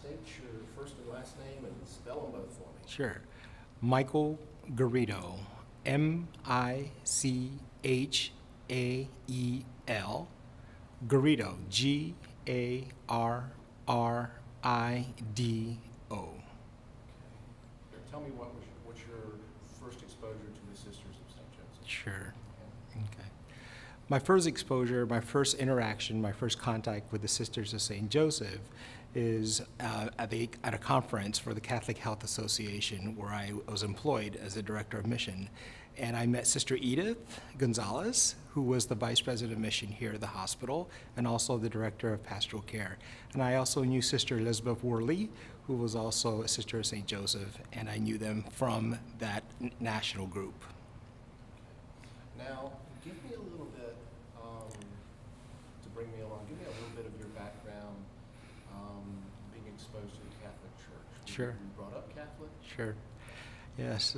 state your first and last name and spell them both for me. Sure. Michael Garrido, Michael, Garrido, Garrido. Tell me what's your first exposure to the Sisters of St. Joseph? Sure. Okay. My first exposure, my first interaction, my first contact with the Sisters of St. Joseph is at a conference for the Catholic Health Association where I was employed as a director of mission. And I met Sister Edith Gonzalez, who was the vice president of mission here at the hospital and also the director of pastoral care. And I also knew Sister Elizabeth Worley, who was also a Sister of St. Joseph, and I knew them from that national group. Now, give me a little bit, to bring me along, give me a little bit of your background being exposed to the Catholic Church. Sure. Were you brought up Catholic? Sure. Yes.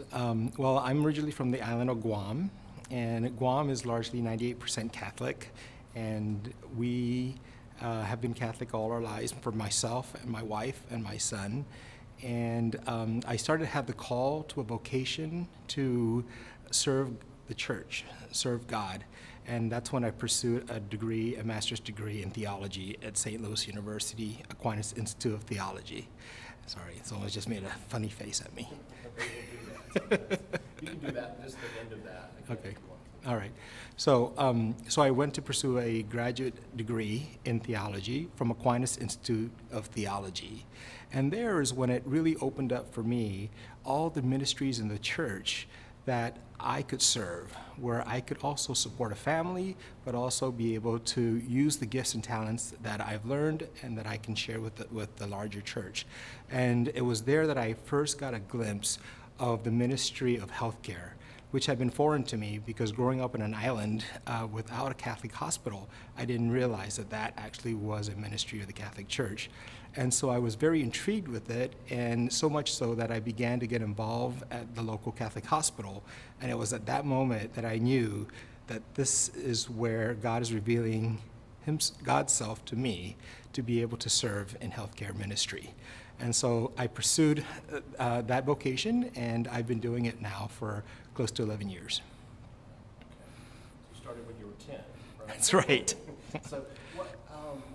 Well, I'm originally from the island of Guam, and Guam is largely 98% Catholic, and we have been Catholic all our lives, for myself and my wife and my son. And I started to have the call to a vocation to serve the church, serve God. And that's when I pursued a master's degree in theology at St. Louis University, Aquinas Institute of Theology. Sorry, someone just made a funny face at me. You can do that, just the end of that. Okay. All right. So I went to pursue a graduate degree in theology from Aquinas Institute of Theology. And there is when it really opened up for me all the ministries in the church that I could serve, where I could also support a family, but also be able to use the gifts and talents that I've learned and that I can share with the larger church. And it was there that I first got a glimpse of the ministry of healthcare, which had been foreign to me because growing up in an island without a Catholic hospital, I didn't realize that that actually was a ministry of the Catholic Church. And so I was very intrigued with it, and so much so that I began to get involved at the local Catholic hospital. And it was at that moment that I knew that this is where God is revealing God's self to me to be able to serve in healthcare ministry. And so I pursued that vocation, and I've been doing it now for close to 11 years. Okay. You started when you were 10, right? That's right. So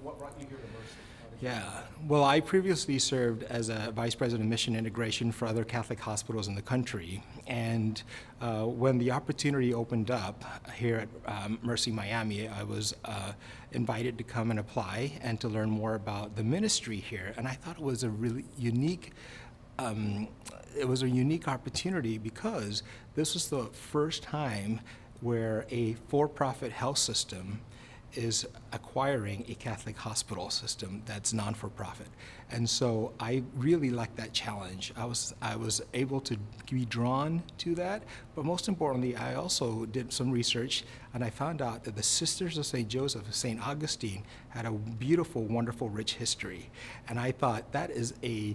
what brought you here to Mercy? Yeah, well, I previously served as a vice president of mission integration for other Catholic hospitals in the country. And when the opportunity opened up here at Mercy Miami, I was invited to come and apply and to learn more about the ministry here. And I thought it was a really unique opportunity because this was the first time where a for-profit health system is acquiring a Catholic hospital system that's non-for-profit. And so I really liked that challenge. I was able to be drawn to that, but most importantly, I also did some research and I found out that the Sisters of St. Joseph of St. Augustine had a beautiful, wonderful, rich history. And I thought that is a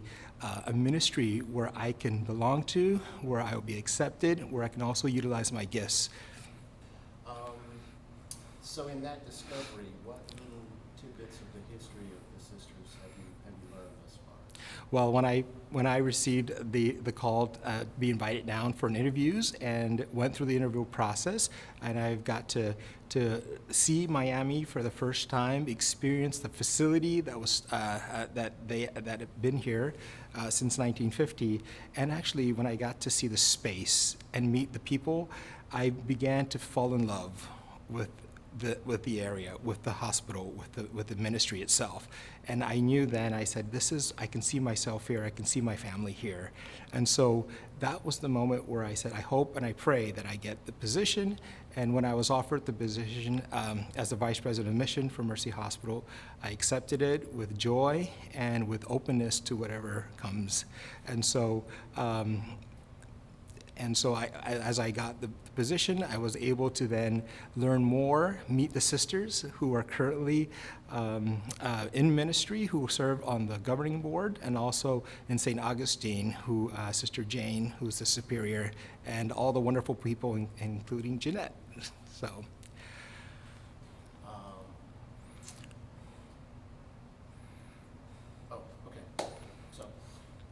ministry where I can belong to, where I will be accepted, where I can also utilize my gifts. So in that discovery, what little tidbits of the history of the sisters have you learned thus far? Well, when I received the call to be invited down for interviews and went through the interview process, and I've got to see Miami for the first time, experience the facility that was that had been here since 1950, and actually when I got to see the space and meet the people, I began to fall in love with the area, with the hospital, with the ministry itself. And I knew then, I said, I can see myself here, I can see my family here. And so that was the moment where I said, I hope and I pray that I get the position. And when I was offered the position as the Vice President of Mission for Mercy Hospital, I accepted it with joy and with openness to whatever comes. And so as I got the position, I was able to then learn more, meet the sisters who are currently in ministry, who serve on the governing board, and also in St. Augustine, Sister Jane, who's the superior, and all the wonderful people, including Jeanette. So.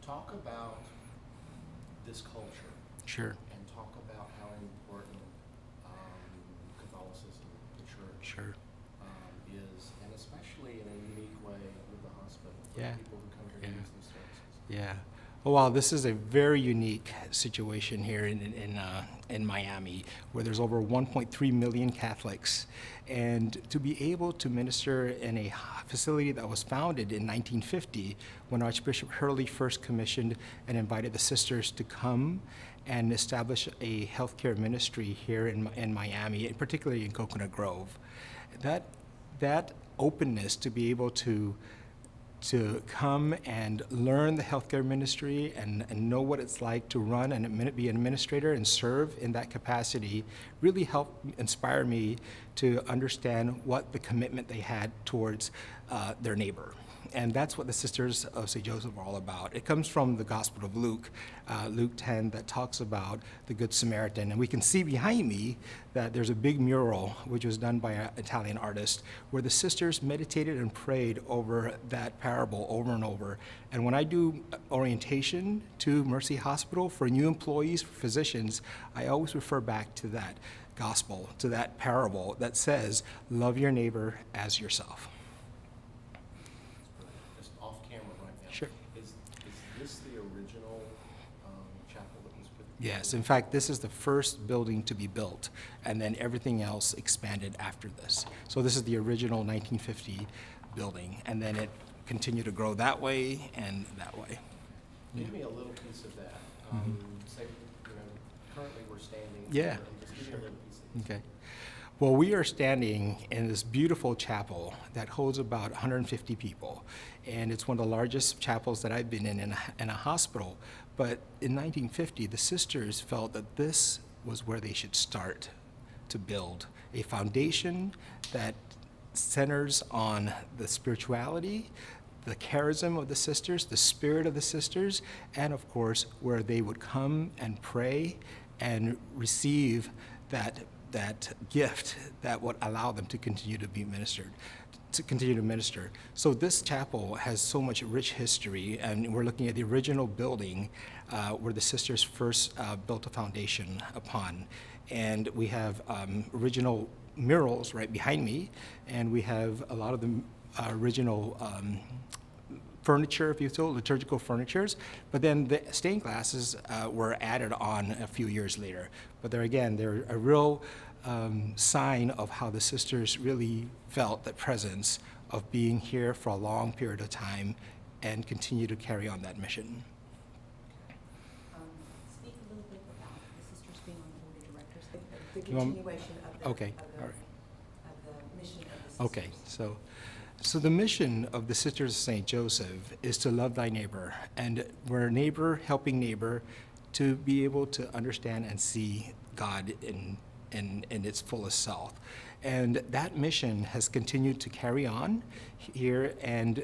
talk about this culture Sure, and talk about how important Catholicism, the church, sure. is, and especially in a unique way with the hospital for Yeah. people who come here to Yeah. use these services. Yeah. Oh, wow, this is a very unique situation here in Miami, where there's over 1.3 million Catholics. And to be able to minister in a facility that was founded in 1950, when Archbishop Hurley first commissioned and invited the sisters to come and establish a healthcare ministry here in Miami, and particularly in Coconut Grove. That openness to be able to come and learn the healthcare ministry and know what it's like to run and be an administrator and serve in that capacity really helped inspire me to understand what the commitment they had towards their neighbor. And that's what the Sisters of St. Joseph are all about. It comes from the Gospel of Luke, Luke 10, that talks about the Good Samaritan. And we can see behind me that there's a big mural, which was done by an Italian artist, where the sisters meditated and prayed over that parable over and over. And when I do orientation to Mercy Hospital for new employees, for physicians, I always refer back to that gospel, to that parable that says, love your neighbor as yourself. Just off camera right now. Sure. Is this the original chapel that was put? Yes, in fact, this is the first building to be built, and then everything else expanded after this. So this is the original 1950 building, and then it continued to grow that way and that way. Give me a little piece of that. Say, currently we're standing Yeah, here, and just give me a little piece of this. Okay. Well, we are standing in this beautiful chapel that holds about 150 people, and it's one of the largest chapels that I've been in a hospital. But in 1950, the sisters felt that this was where they should start to build a foundation that centers on the spirituality, the charism of the sisters, the spirit of the sisters, and of course, where they would come and pray and receive that gift that would allow them to continue to be ministered, to continue to minister. So this chapel has so much rich history, and we're looking at the original building where the sisters first built a foundation upon. And we have original murals right behind me, and we have a lot of the original furniture, if you will, liturgical furnitures, but then the stained glasses were added on a few years later. But they're a real sign of how the sisters really felt the presence of being here for a long period of time and continue to carry on that mission. Speak a little bit about the sisters being on the board of directors, the You want- continuation of the, Okay, of the, all right. of the mission of the sisters. Okay, so the mission of the Sisters of St. Joseph is to love thy neighbor, and we're a neighbor helping neighbor to be able to understand and see God in its fullest self. And that mission has continued to carry on here, and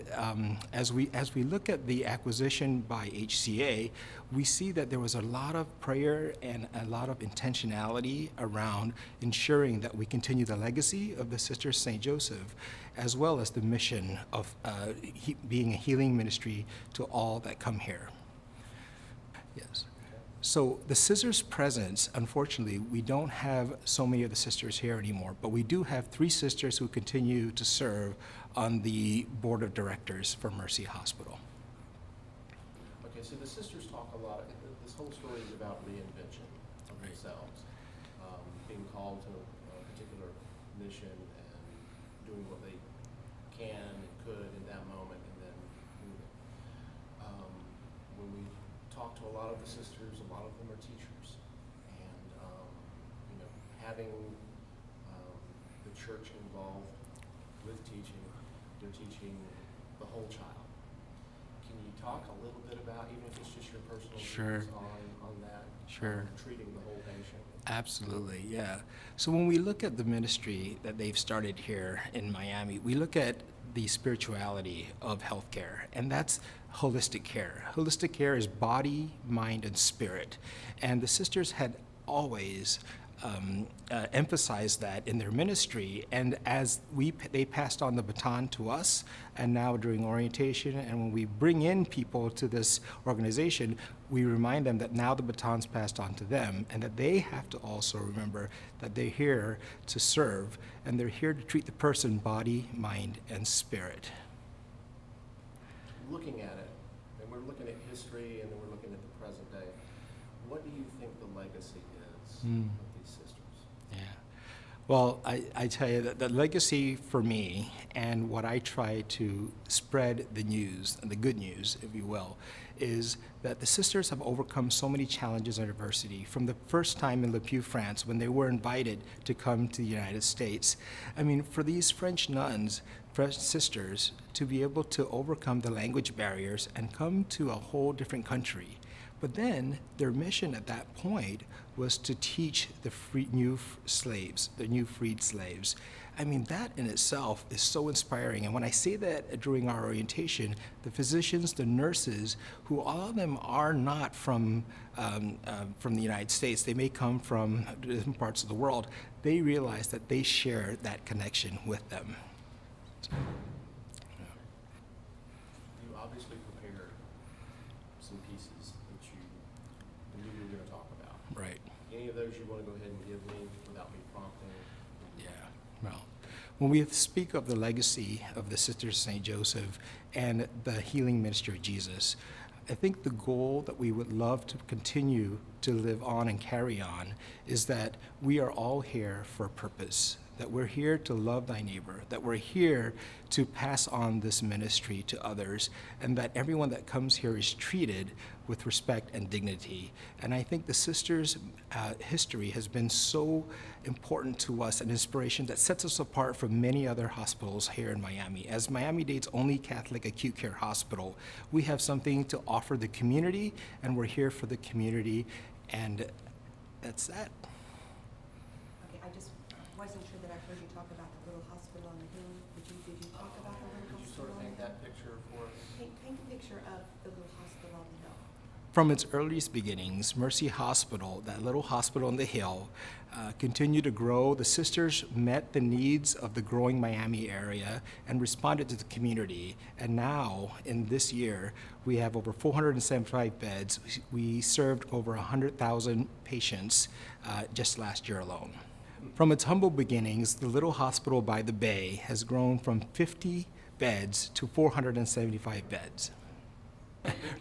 as we look at the acquisition by HCA, we see that there was a lot of prayer and a lot of intentionality around ensuring that we continue the legacy of the Sisters of St. Joseph, as well as the mission of being a healing ministry to all that come here. Yes. So the sisters' presence, unfortunately, we don't have so many of the sisters here anymore, but we do have 3 sisters who continue to serve on the board of directors for Mercy Hospital. Okay, so the sisters talk a lot, this whole story is about reinvention of Right. themselves, being called to a particular mission and doing what they can and could in that moment and then moving. When we talk to a lot of the sisters, a lot of them are teachers. And, having the church involved with teaching, they're teaching the whole child. Can you talk a little bit about, even if it's just your personal Sure. views on that? Sure. Treating the whole patient? Absolutely, yeah. So when we look at the ministry that they've started here in Miami, we look at the spirituality of healthcare, and that's holistic care. Holistic care is body, mind, and spirit. And the sisters had always emphasized that in their ministry. And as they passed on the baton to us, and now during orientation, and when we bring in people to this organization, we remind them that now the baton's passed on to them, and that they have to also remember that they're here to serve, and they're here to treat the person body, mind, and spirit. Looking at it, and we're looking at history, and then we're looking at the present day, what do you think the legacy is of these sisters? Yeah. Well, I tell you that the legacy for me, and what I try to spread the news, the good news, if you will, is that the sisters have overcome so many challenges and adversity from the first time in Le Puy, France, when they were invited to come to the United States. I mean, for these French nuns, French sisters, to be able to overcome the language barriers and come to a whole different country. But then their mission at that point was to teach the new slaves, the new freed slaves. I mean, that in itself is so inspiring. And when I say that during our orientation, the physicians, the nurses, who all of them are not from the United States, they may come from different parts of the world, they realize that they share that connection with them. You obviously prepared some pieces that you knew you were going to talk about. Right. Any of those you want to go ahead and give me without me prompting? Yeah. Well, when we speak of the legacy of the Sisters of St. Joseph and the healing ministry of Jesus, I think the goal that we would love to continue to live on and carry on is that we are all here for a purpose, that we're here to love thy neighbor, that we're here to pass on this ministry to others, and that everyone that comes here is treated with respect and dignity. And I think the sisters' history has been so important to us, an inspiration that sets us apart from many other hospitals here in Miami. As Miami-Dade's only Catholic acute care hospital, we have something to offer the community, and we're here for the community, and that's that. Okay, I just wasn't sure that I heard you talk about the little hospital on the hill. Did you talk about the little Could you sort hospital of on paint the hill? that picture for us? Paint a picture of the little hospital on the hill. From its earliest beginnings, Mercy Hospital, that little hospital on the hill, continued to grow. The sisters met the needs of the growing Miami area and responded to the community. And now, in this year, we have over 475 beds. We served over 100,000 patients just last year alone. From its humble beginnings, the little hospital by the bay has grown from 50 beds to 475 beds.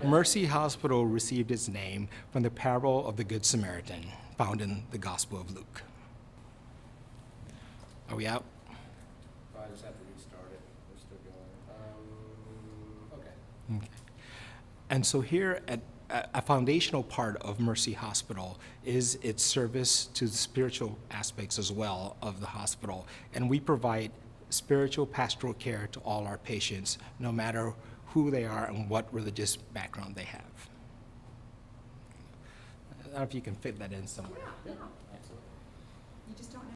Mercy Hospital received its name from the parable of the Good Samaritan, found in the Gospel of Luke. Are we out? I just have to restart it. We're still going. Okay. Okay. And so here at a foundational part of Mercy Hospital is its service to the spiritual aspects as well of the hospital. And we provide spiritual pastoral care to all our patients, no matter who they are and what religious background they have. I don't know if you can fit that in somewhere. Yeah, yeah. Excellent. You just don't know.